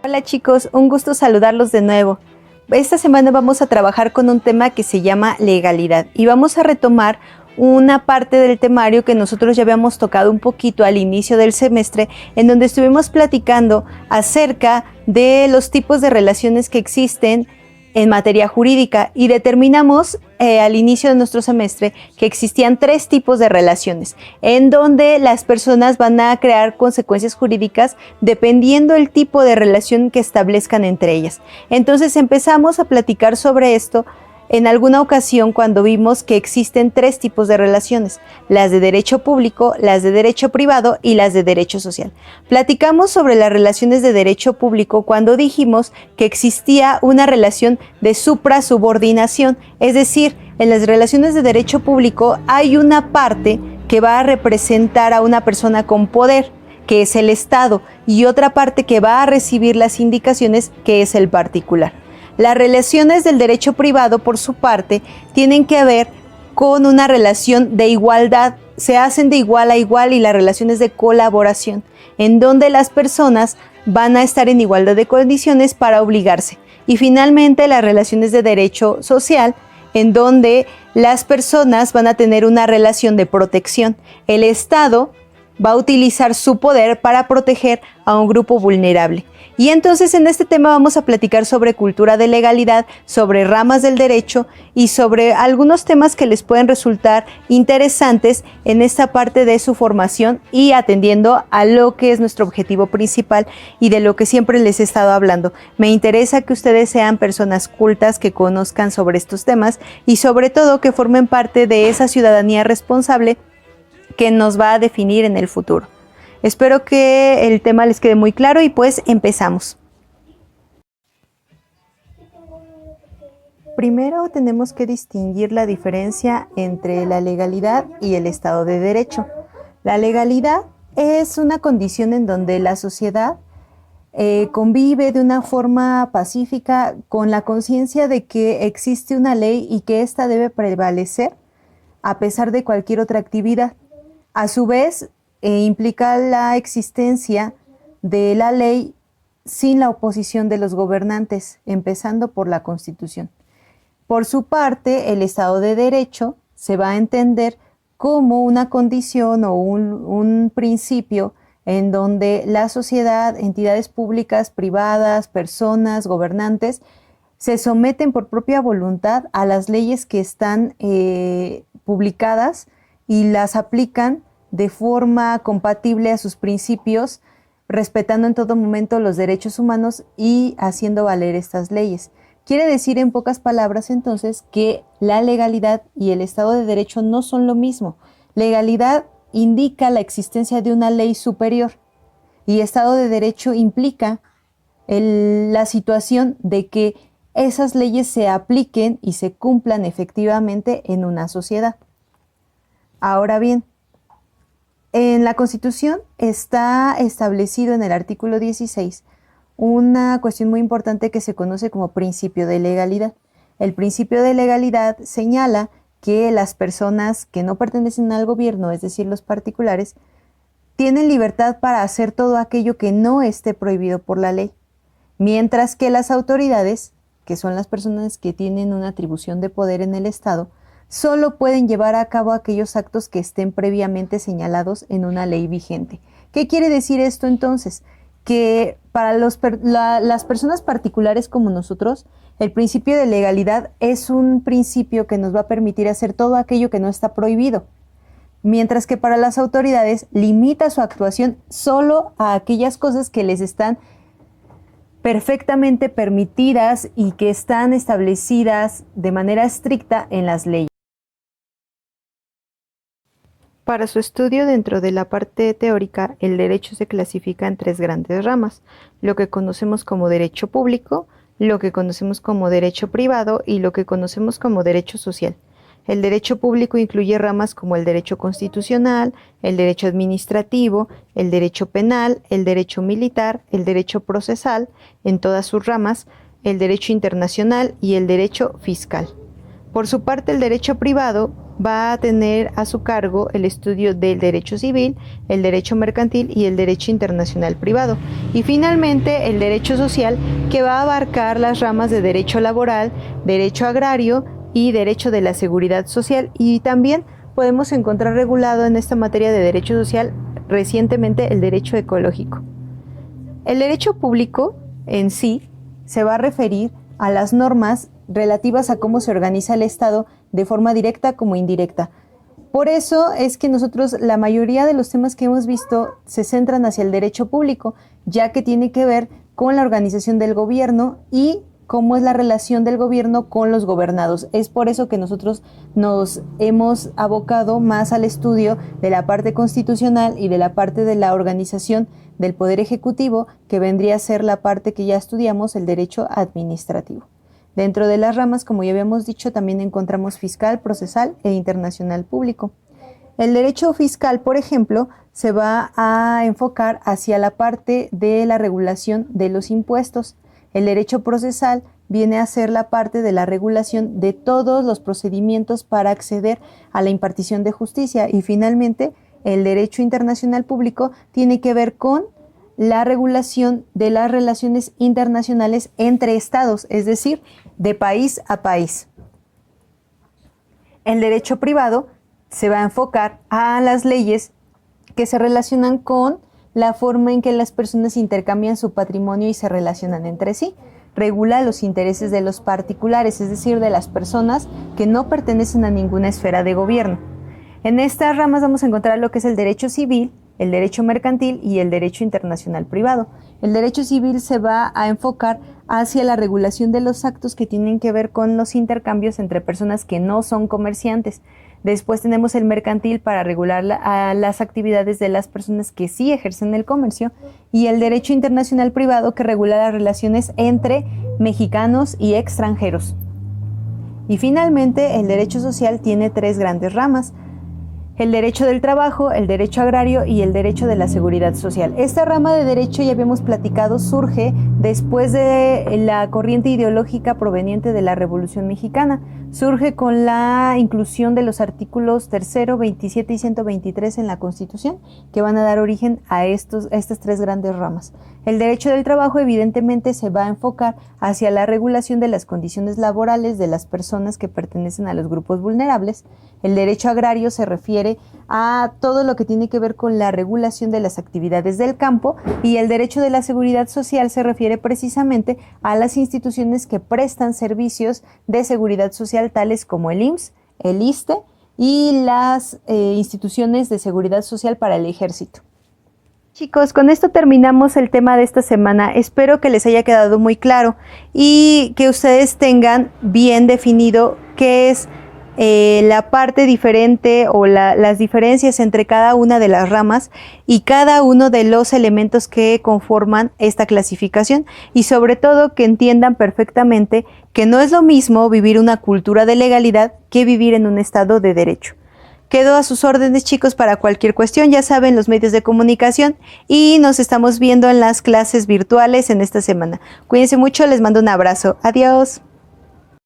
Hola chicos, un gusto saludarlos de nuevo. Esta semana vamos a trabajar con un tema que se llama legalidad y vamos a retomar una parte del temario que nosotros ya habíamos tocado un poquito al inicio del semestre, en donde estuvimos platicando acerca de los tipos de relaciones que existen en materia jurídica y determinamos al inicio de nuestro semestre que existían 3 tipos de relaciones en donde las personas van a crear consecuencias jurídicas dependiendo el tipo de relación que establezcan entre ellas. Entonces empezamos a platicar sobre esto en alguna ocasión cuando vimos que existen 3 tipos de relaciones, las de derecho público, las de derecho privado y las de derecho social. Platicamos sobre las relaciones de derecho público cuando dijimos que existía una relación de suprasubordinación, es decir, en las relaciones de derecho público hay una parte que va a representar a una persona con poder, que es el Estado, y otra parte que va a recibir las indicaciones, que es el particular. Las relaciones del derecho privado, por su parte, tienen que ver con una relación de igualdad. Se hacen de igual a igual y la relación es de colaboración, en donde las personas van a estar en igualdad de condiciones para obligarse. Y finalmente, las relaciones de derecho social, en donde las personas van a tener una relación de protección. El Estado va a utilizar su poder para proteger a un grupo vulnerable. Y entonces en este tema vamos a platicar sobre cultura de legalidad, sobre ramas del derecho y sobre algunos temas que les pueden resultar interesantes en esta parte de su formación y atendiendo a lo que es nuestro objetivo principal y de lo que siempre les he estado hablando. Me interesa que ustedes sean personas cultas, que conozcan sobre estos temas y sobre todo que formen parte de esa ciudadanía responsable que nos va a definir en el futuro. Espero que el tema les quede muy claro y pues empezamos. Primero tenemos que distinguir la diferencia entre la legalidad y el Estado de Derecho. La legalidad es una condición en donde la sociedad convive de una forma pacífica con la conciencia de que existe una ley y que ésta debe prevalecer a pesar de cualquier otra actividad. A su vez, implica la existencia de la ley sin la oposición de los gobernantes, empezando por la Constitución. Por su parte, el Estado de Derecho se va a entender como una condición o un principio en donde la sociedad, entidades públicas, privadas, personas, gobernantes, se someten por propia voluntad a las leyes que están publicadas y las aplican de forma compatible a sus principios, respetando en todo momento los derechos humanos y haciendo valer estas leyes. Quiere decir en pocas palabras entonces que la legalidad y el Estado de Derecho no son lo mismo. Legalidad indica la existencia de una ley superior y Estado de Derecho implica la situación de que esas leyes se apliquen y se cumplan efectivamente en una sociedad. Ahora bien, en la Constitución está establecido en el artículo 16 una cuestión muy importante que se conoce como principio de legalidad. El principio de legalidad señala que las personas que no pertenecen al gobierno, es decir, los particulares, tienen libertad para hacer todo aquello que no esté prohibido por la ley, mientras que las autoridades, que son las personas que tienen una atribución de poder en el Estado, solo pueden llevar a cabo aquellos actos que estén previamente señalados en una ley vigente. ¿Qué quiere decir esto entonces? Que para las personas particulares como nosotros, el principio de legalidad es un principio que nos va a permitir hacer todo aquello que no está prohibido, mientras que para las autoridades limita su actuación solo a aquellas cosas que les están perfectamente permitidas y que están establecidas de manera estricta en las leyes. Para su estudio dentro de la parte teórica, el derecho se clasifica en 3 grandes ramas, lo que conocemos como derecho público, lo que conocemos como derecho privado y lo que conocemos como derecho social. El derecho público incluye ramas como el derecho constitucional, el derecho administrativo, el derecho penal, el derecho militar, el derecho procesal, en todas sus ramas, el derecho internacional y el derecho fiscal. Por su parte, el derecho privado va a tener a su cargo el estudio del derecho civil, el derecho mercantil y el derecho internacional privado. Y finalmente, el derecho social, que va a abarcar las ramas de derecho laboral, derecho agrario y derecho de la seguridad social. Y también podemos encontrar regulado en esta materia de derecho social recientemente el derecho ecológico. El derecho público en sí se va a referir a las normas relativas a cómo se organiza el Estado de forma directa como indirecta. Por eso es que nosotros, la mayoría de los temas que hemos visto se centran hacia el derecho público, ya que tiene que ver con la organización del gobierno y cómo es la relación del gobierno con los gobernados. Es por eso que nosotros nos hemos abocado más al estudio de la parte constitucional y de la parte de la organización del Poder Ejecutivo, que vendría a ser la parte que ya estudiamos, el derecho administrativo. Dentro de las ramas, como ya habíamos dicho, también encontramos fiscal, procesal e internacional público. El derecho fiscal, por ejemplo, se va a enfocar hacia la parte de la regulación de los impuestos. El derecho procesal viene a ser la parte de la regulación de todos los procedimientos para acceder a la impartición de justicia. Y finalmente, el derecho internacional público tiene que ver con la regulación de las relaciones internacionales entre estados, es decir, de país a país. El derecho privado se va a enfocar a las leyes que se relacionan con la forma en que las personas intercambian su patrimonio y se relacionan entre sí. Regula los intereses de los particulares, es decir, de las personas que no pertenecen a ninguna esfera de gobierno. En estas ramas vamos a encontrar lo que es el derecho civil, el derecho mercantil y el derecho internacional privado. El derecho civil se va a enfocar hacia la regulación de los actos que tienen que ver con los intercambios entre personas que no son comerciantes. Después tenemos el mercantil para regular las actividades de las personas que sí ejercen el comercio, y el derecho internacional privado, que regula las relaciones entre mexicanos y extranjeros. Y finalmente, el derecho social tiene tres grandes ramas: el derecho del trabajo, el derecho agrario y el derecho de la seguridad social. Esta rama de derecho, ya habíamos platicado, surge después de la corriente ideológica proveniente de la Revolución Mexicana. Surge con la inclusión de los artículos 3, 27 y 123 en la Constitución, que van a dar origen a estas tres grandes ramas. El derecho del trabajo evidentemente se va a enfocar hacia la regulación de las condiciones laborales de las personas que pertenecen a los grupos vulnerables. El derecho agrario se refiere a todo lo que tiene que ver con la regulación de las actividades del campo, y el derecho de la seguridad social se refiere precisamente a las instituciones que prestan servicios de seguridad social, tales como el IMSS, el ISSSTE y las instituciones de seguridad social para el ejército. Chicos, con esto terminamos el tema de esta semana. Espero que les haya quedado muy claro y que ustedes tengan bien definido qué es la parte diferente o las diferencias entre cada una de las ramas y cada uno de los elementos que conforman esta clasificación, y sobre todo que entiendan perfectamente que no es lo mismo vivir una cultura de legalidad que vivir en un estado de derecho. Quedo a sus órdenes, chicos, para cualquier cuestión, ya saben, los medios de comunicación, y nos estamos viendo en las clases virtuales en esta semana. Cuídense mucho, les mando un abrazo. Adiós.